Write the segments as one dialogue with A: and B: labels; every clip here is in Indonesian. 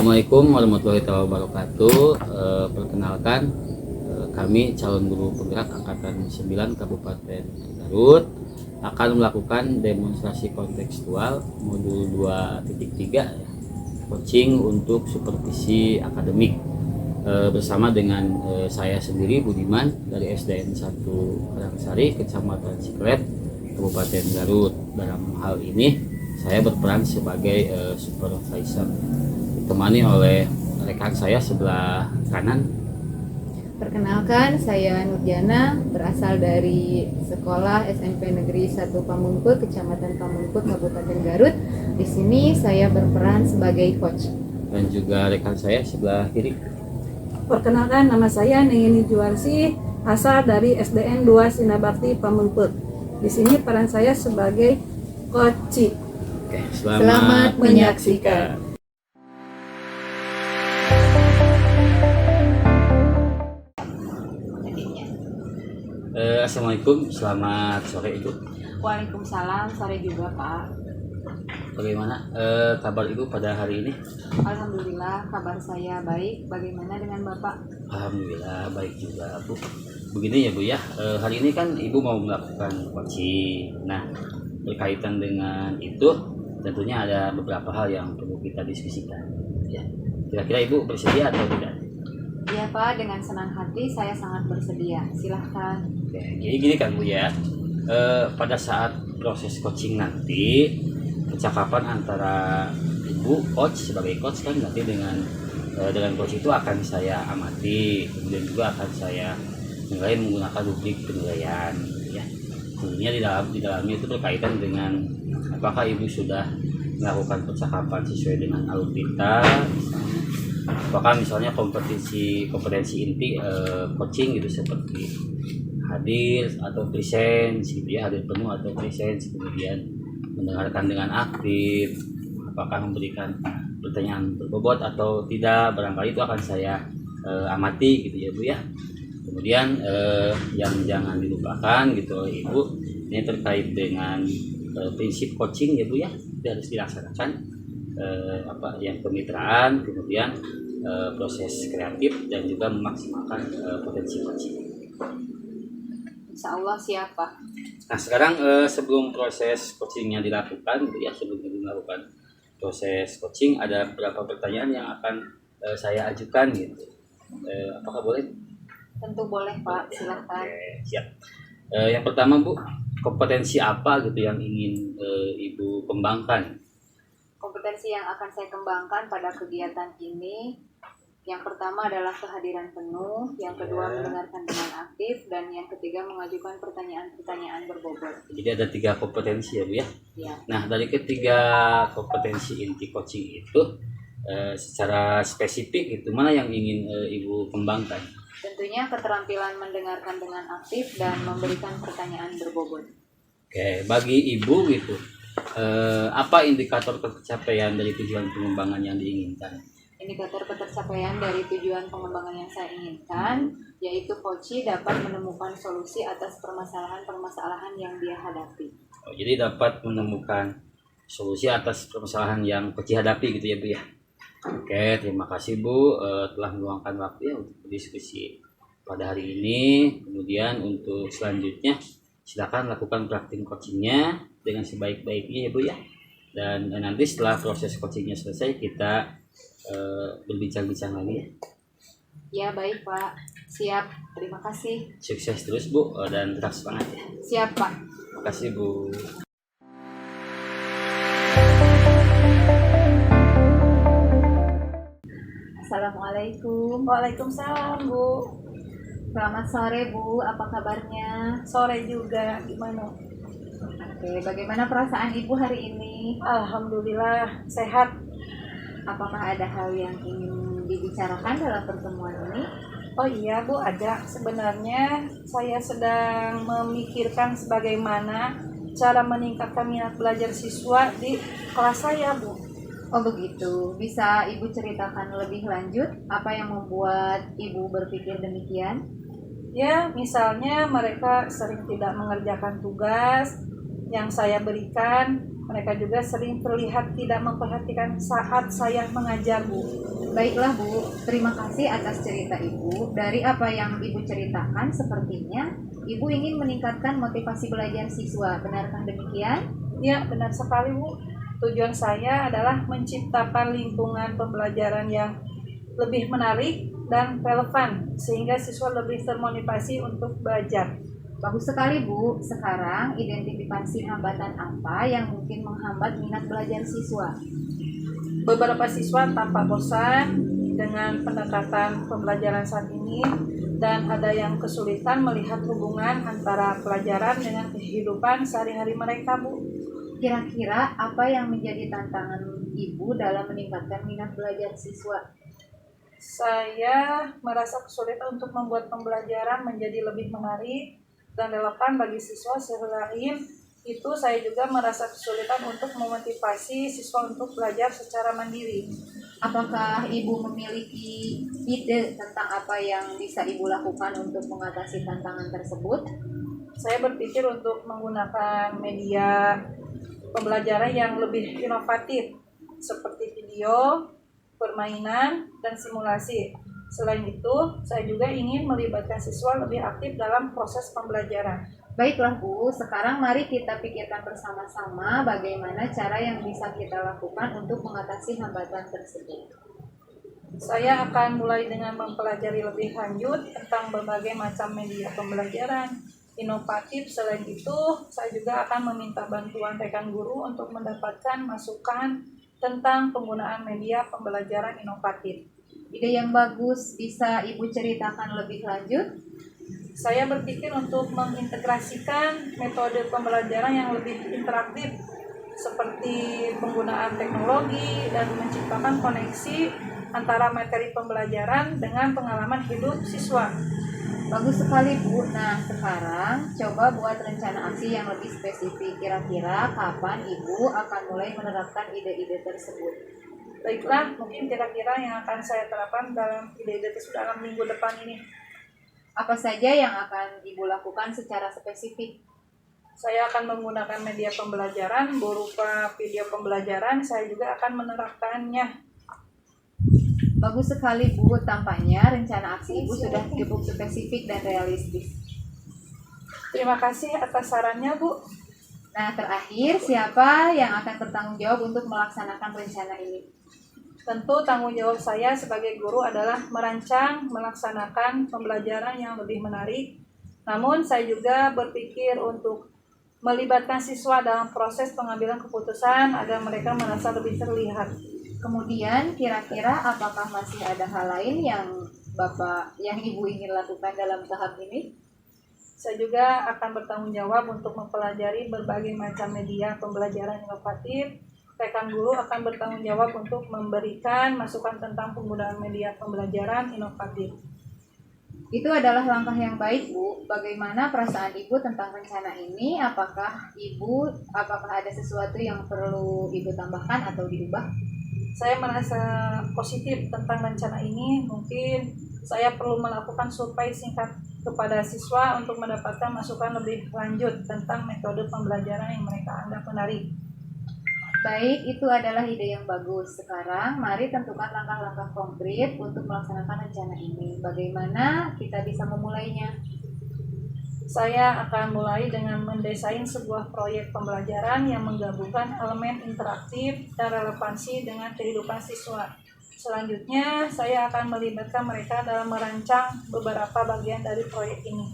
A: Assalamualaikum warahmatullahi wabarakatuh. Perkenalkan, kami calon guru penggerak Angkatan 9 Kabupaten Garut akan melakukan demonstrasi kontekstual modul 2.3 ya, coaching untuk supervisi akademik bersama dengan saya sendiri Budiman dari SDN 1 Karangsari, Kecamatan Ciklet, Kabupaten Garut. Dalam hal ini saya berperan sebagai supervisor, ditemani oleh rekan saya sebelah kanan.
B: Perkenalkan, saya Nurjana, berasal dari Sekolah SMP Negeri 1 Pamungput, Kecamatan Pamungput, Kabupaten Garut. Di sini saya berperan sebagai coach.
A: Dan juga rekan saya sebelah kiri.
C: Perkenalkan, nama saya Nengini Juarsi, asal dari SDN 2 Sinabakti Pamungput. Di sini peran saya sebagai coach.
A: Oke,
B: Selamat menyaksikan.
A: Assalamualaikum, selamat sore Ibu.
B: Waalaikumsalam, sore juga Pak.
A: Bagaimana kabar Ibu pada hari ini?
B: Alhamdulillah, kabar saya baik. Bagaimana dengan Bapak?
A: Alhamdulillah baik juga Bu. Begini ya Bu ya, hari ini kan Ibu mau melakukan coaching. Nah, berkaitan dengan itu tentunya ada beberapa hal yang perlu kita diskusikan ya. Kira-kira Ibu bersedia atau tidak?
B: Iya Pak, dengan senang hati saya sangat bersedia. Silahkan.
A: Oke, jadi gini kan Bu ya, pada saat proses coaching nanti percakapan antara Ibu coach sebagai coach kan nanti dengan coach itu akan saya amati, kemudian juga akan saya nilai menggunakan rubrik penilaian ya. Tentunya di dalamnya itu berkaitan dengan apakah Ibu sudah melakukan percakapan sesuai dengan alur-kita, apakah misalnya kompetensi inti coaching gitu seperti hadir atau presence gitu ya, hadir penuh atau presence, kemudian mendengarkan dengan aktif, apakah memberikan pertanyaan berbobot atau tidak, barangkali itu akan saya amati gitu ya Bu ya. Kemudian yang jangan dilupakan gitu Ibu, ini terkait dengan prinsip coaching ya Bu ya, harus dilaksanakan yang kemitraan, kemudian proses kreatif dan juga memaksimalkan potensi coaching.
B: Insya Allah siap Pak.
A: Nah sekarang sebelum proses coachingnya dilakukan gitu ya, sebelum melakukan proses coaching ada beberapa pertanyaan yang akan saya ajukan gitu. Apakah boleh?
B: Tentu boleh Pak, silahkan.
A: Oke, siap. Yang pertama Bu, kompetensi apa gitu yang ingin Ibu kembangkan?
B: Kompetensi yang akan saya kembangkan pada kegiatan ini, yang pertama adalah kehadiran penuh, yang kedua mendengarkan dengan aktif, dan yang ketiga mengajukan pertanyaan-pertanyaan berbobot.
A: Jadi ada 3 kompetensi ya Bu ya?
B: Ya.
A: Nah dari ketiga kompetensi inti coaching itu secara spesifik itu mana yang ingin Ibu kembangkan?
B: Tentunya keterampilan mendengarkan dengan aktif dan memberikan pertanyaan berbobot.
A: Oke, bagi Ibu gitu, apa indikator pencapaian dari tujuan pengembangan yang diinginkan?
B: Indikator ketercapaian dari tujuan pengembangan yang saya inginkan, yaitu coach dapat menemukan solusi atas permasalahan-permasalahan yang dia hadapi.
A: Oh, jadi dapat menemukan solusi atas permasalahan yang coach hadapi gitu ya Bu ya? Oke, terima kasih Bu telah meluangkan waktu ya untuk berdiskusi pada hari ini. Kemudian untuk selanjutnya silakan lakukan praktik coachingnya dengan sebaik-baiknya ya Bu ya. Dan nanti setelah proses coachingnya selesai kita berbincang-bincang lagi ya.
B: Ya baik Pak, siap. Terima kasih.
A: Sukses terus Bu dan tetap semangat ya.
B: Siap Pak.
A: Terima kasih Bu.
B: Assalamualaikum.
C: Waalaikumsalam, Bu.
B: Selamat sore Bu, apa kabarnya?
C: Sore juga, gimana?
B: Oke, bagaimana perasaan Ibu hari ini?
C: Alhamdulillah, sehat.
B: Apakah ada hal yang ingin dibicarakan dalam pertemuan ini?
C: Oh iya, Bu, ada. Sebenarnya saya sedang memikirkan sebagaimana cara meningkatkan minat belajar siswa di kelas saya, Bu.
B: Oh begitu, bisa Ibu ceritakan lebih lanjut apa yang membuat Ibu berpikir demikian?
C: Ya, misalnya mereka sering tidak mengerjakan tugas yang saya berikan, Mereka juga sering terlihat tidak memperhatikan saat saya mengajar, Bu.
B: Baiklah Bu, terima kasih atas cerita Ibu. Dari apa yang Ibu ceritakan, sepertinya Ibu ingin meningkatkan motivasi belajar siswa. Benarkah demikian?
C: Ya, benar sekali, Bu. Tujuan saya adalah menciptakan lingkungan pembelajaran yang lebih menarik dan relevan, sehingga siswa lebih termotivasi untuk belajar.
B: Bagus sekali Bu. Sekarang identifikasi hambatan apa yang mungkin menghambat minat belajar siswa.
C: Beberapa siswa tampak bosan dengan pendekatan pembelajaran saat ini, dan ada yang kesulitan melihat hubungan antara pelajaran dengan kehidupan sehari-hari mereka, Bu.
B: Kira-kira apa yang menjadi tantangan Ibu dalam meningkatkan minat belajar siswa?
C: Saya merasa kesulitan untuk membuat pembelajaran menjadi lebih menarik dan relevan bagi siswa. Selain itu, saya juga merasa kesulitan untuk memotivasi siswa untuk belajar secara mandiri.
B: Apakah Ibu memiliki ide tentang apa yang bisa Ibu lakukan untuk mengatasi tantangan tersebut?
C: Saya berpikir untuk menggunakan media pembelajaran yang lebih inovatif seperti video, permainan, dan simulasi. Selain itu, saya juga ingin melibatkan siswa lebih aktif dalam proses pembelajaran.
B: Baiklah Bu, sekarang mari kita pikirkan bersama-sama bagaimana cara yang bisa kita lakukan untuk mengatasi hambatan tersebut.
C: Saya akan mulai dengan mempelajari lebih lanjut tentang berbagai macam media pembelajaran inovatif. Selain itu, saya juga akan meminta bantuan rekan guru untuk mendapatkan masukan tentang penggunaan media pembelajaran inovatif.
B: Ide yang bagus, bisa Ibu ceritakan lebih lanjut?
C: Saya berpikir untuk mengintegrasikan metode pembelajaran yang lebih interaktif seperti penggunaan teknologi dan menciptakan koneksi antara materi pembelajaran dengan pengalaman hidup siswa.
B: Bagus sekali Bu. Nah, sekarang coba buat rencana aksi yang lebih spesifik. Kira-kira kapan Ibu akan mulai menerapkan ide-ide tersebut?
C: Baiklah, mungkin kira-kira yang akan saya terapkan dalam ide-ide tersebut dalam minggu depan ini.
B: Apa saja yang akan Ibu lakukan secara spesifik?
C: Saya akan menggunakan media pembelajaran berupa video pembelajaran. Saya juga akan menerapkannya.
B: Bagus sekali Bu, tampaknya rencana aksi Ibu sudah cukup spesifik dan realistis.
C: Terima kasih atas sarannya Bu.
B: Nah, terakhir, siapa yang akan bertanggung jawab untuk melaksanakan rencana ini?
C: Tentu tanggung jawab saya sebagai guru adalah merancang, melaksanakan pembelajaran yang lebih menarik. Namun saya juga berpikir untuk melibatkan siswa dalam proses pengambilan keputusan agar mereka merasa lebih terlihat.
B: Kemudian, kira-kira apakah masih ada hal lain yang Ibu ingin lakukan dalam tahap ini?
C: Saya juga akan bertanggung jawab untuk mempelajari berbagai macam media pembelajaran inovatif. Rekan guru akan bertanggung jawab untuk memberikan masukan tentang penggunaan media pembelajaran inovatif.
B: Itu adalah langkah yang baik, Bu. Bagaimana perasaan Ibu tentang rencana ini? Apakah ada sesuatu yang perlu Ibu tambahkan atau diubah?
C: Saya merasa positif tentang rencana ini. Mungkin saya perlu melakukan survei singkat kepada siswa untuk mendapatkan masukan lebih lanjut tentang metode pembelajaran yang mereka anggap menarik.
B: Baik, itu adalah ide yang bagus. Sekarang, mari tentukan langkah-langkah konkret untuk melaksanakan rencana ini. Bagaimana kita bisa memulainya?
C: Saya akan mulai dengan mendesain sebuah proyek pembelajaran yang menggabungkan elemen interaktif dan relevansi dengan kehidupan siswa. Selanjutnya, saya akan melibatkan mereka dalam merancang beberapa bagian dari proyek ini.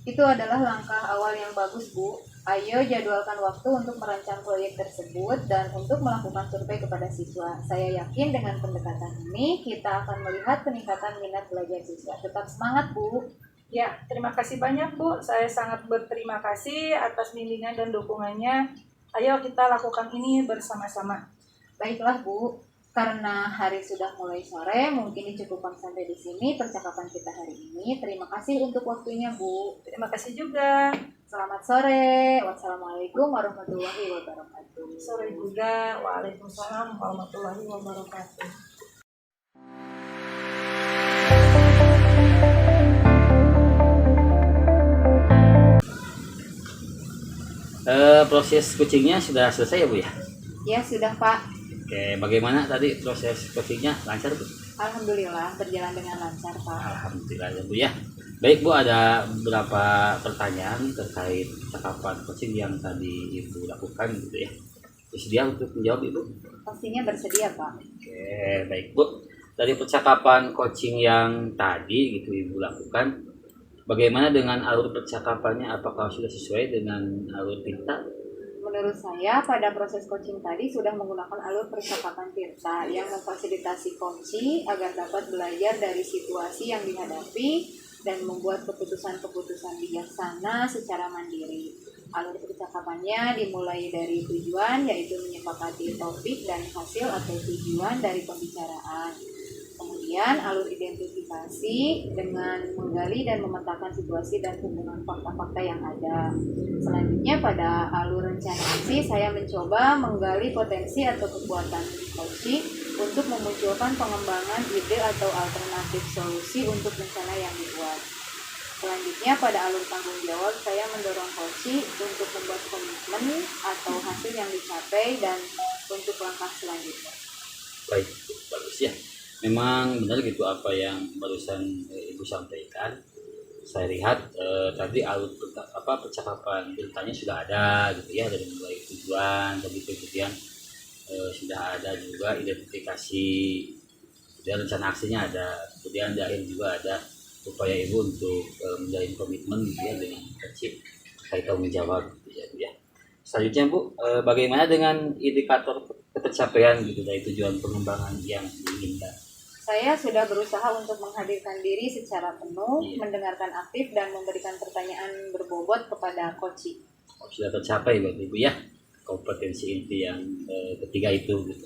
B: Itu adalah langkah awal yang bagus, Bu. Ayo jadwalkan waktu untuk merancang proyek tersebut dan untuk melakukan survei kepada siswa. Saya yakin dengan pendekatan ini kita akan melihat peningkatan minat belajar siswa. Tetap semangat, Bu.
C: Ya, terima kasih banyak Bu. Saya sangat berterima kasih atas bimbingan dan dukungannya. Ayo kita lakukan ini bersama-sama.
B: Baiklah, Bu. Karena hari sudah mulai sore, mungkin dicukupkan sampai di sini percakapan kita hari ini. Terima kasih untuk waktunya, Bu.
C: Terima kasih juga.
B: Selamat sore. Wassalamualaikum warahmatullahi wabarakatuh.
C: Sore juga. Waalaikumsalam warahmatullahi wabarakatuh.
A: Proses proses coachingnya sudah selesai ya Bu ya?
B: Ya, sudah Pak.
A: Oke, bagaimana tadi proses coachingnya, lancar Bu?
B: Alhamdulillah berjalan dengan lancar Pak.
A: Alhamdulillah ya Bu ya. Baik Bu, ada beberapa pertanyaan terkait percakapan coaching yang tadi Ibu lakukan gitu ya. Bersedia untuk menjawab Ibu?
B: Pastinya bersedia Pak.
A: Oke, baik Bu. Dari percakapan coaching yang tadi gitu Ibu lakukan, bagaimana dengan alur percakapannya? Apakah sudah sesuai dengan alur Tirta?
B: Menurut saya, pada proses coaching tadi sudah menggunakan alur percakapan Tirta yang memfasilitasi coachee agar dapat belajar dari situasi yang dihadapi dan membuat keputusan-keputusan bijaksana secara mandiri. Alur percakapannya dimulai dari tujuan, yaitu menyepakati topik dan hasil atau tujuan dari pembicaraan. Kemudian alur identifikasi dengan menggali dan memetakan situasi dan hubungan fakta-fakta yang ada. Selanjutnya pada alur rencana aksi, saya mencoba menggali potensi atau kekuatan coachee untuk memunculkan pengembangan ide atau alternatif solusi untuk rencana yang dibuat. Selanjutnya pada alur tanggung jawab, saya mendorong coachee untuk membuat komitmen atau hasil yang dicapai dan untuk langkah selanjutnya.
A: Baik, bagus ya. Memang benar gitu apa yang barusan Ibu sampaikan. Saya lihat tadi alur percakapan ceritanya sudah ada gitu ya, dari mulai tujuan, tapi kemudian sudah ada juga identifikasi, dan rencana aksinya ada, kemudian di akhir juga ada upaya Ibu untuk menjalin komitmen gitu ya dengan prinsip terkait tanggung jawab gitu ya. Selanjutnya Bu, bagaimana dengan indikator ketercapaian gitu dari tujuan pengembangan yang diinginkan?
B: Saya sudah berusaha untuk menghadirkan diri secara penuh, mendengarkan aktif, dan memberikan pertanyaan berbobot kepada coachee.
A: Sudah tercapai berarti Ibu ya, kompetensi inti yang ketiga itu gitu,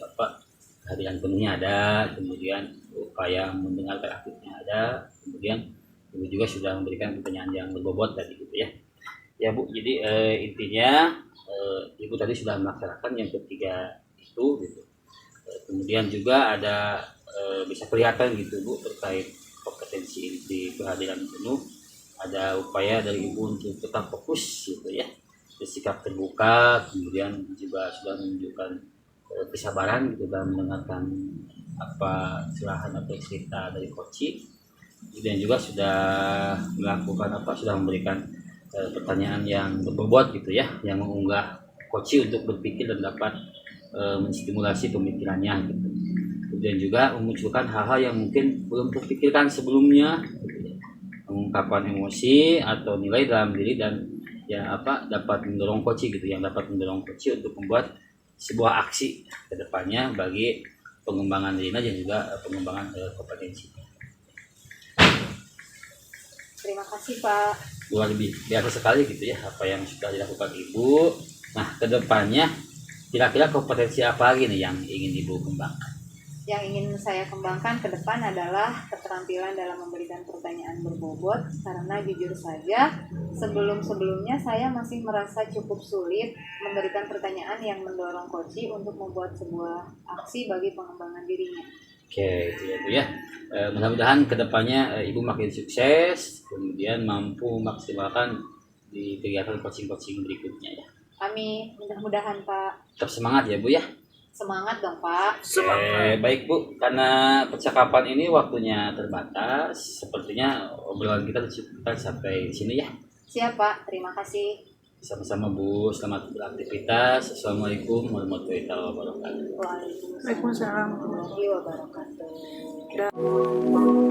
A: kehadiran penuhnya ada, kemudian upaya mendengarkan aktifnya ada, kemudian Ibu juga sudah memberikan pertanyaan yang berbobot tadi gitu ya. Ya Bu, jadi intinya Ibu tadi sudah melaksanakan yang ketiga itu gitu. Kemudian juga ada bisa kelihatan gitu Bu terkait kompetensi inti kehadiran penuh, ada upaya dari Ibu untuk tetap fokus gitu ya, bersikap terbuka, kemudian juga sudah menunjukkan kesabaran gitu dalam mendengarkan apa curahan atau cerita dari coachee. Kemudian juga sudah melakukan sudah memberikan pertanyaan yang berbobot gitu ya, yang mengunggah coachee untuk berpikir dan dapat menstimulasi pemikirannya gitu. Kemudian juga memunculkan hal-hal yang mungkin belum terpikirkan sebelumnya, pengungkapan emosi atau nilai dalam diri, dan dapat mendorong coachee gitu, yang dapat mendorong coachee untuk membuat sebuah aksi ke depannya bagi pengembangan dirinya dan juga pengembangan kompetensi.
B: Terima kasih Pak.
A: Luar biasa sekali gitu ya apa yang sudah dilakukan Ibu. Nah, ke depannya kira-kira kompetensi apa lagi nih yang ingin Ibu kembangkan?
B: Yang ingin saya kembangkan ke depan adalah keterampilan dalam memberikan pertanyaan berbobot, karena jujur saja sebelum-sebelumnya saya masih merasa cukup sulit memberikan pertanyaan yang mendorong coachee untuk membuat sebuah aksi bagi pengembangan dirinya.
A: Oke, itu ya Bu ya. Mudah-mudahan kedepannya Ibu makin sukses, kemudian mampu maksimalkan di kegiatan coaching-coaching berikutnya ya.
B: Amin, mudah-mudahan Pak.
A: Tetap semangat ya Bu ya.
B: Semangat dong Pak.
A: Baik Bu, karena percakapan ini waktunya terbatas, sepertinya obrolan kita cukupkan sampai sini ya.
B: Siap Pak, terima kasih.
A: Sama-sama Bu, selamat beraktivitas. Assalamualaikum warahmatullahi wabarakatuh.
B: Waalaikumsalam warahmatullahi wabarakatuh.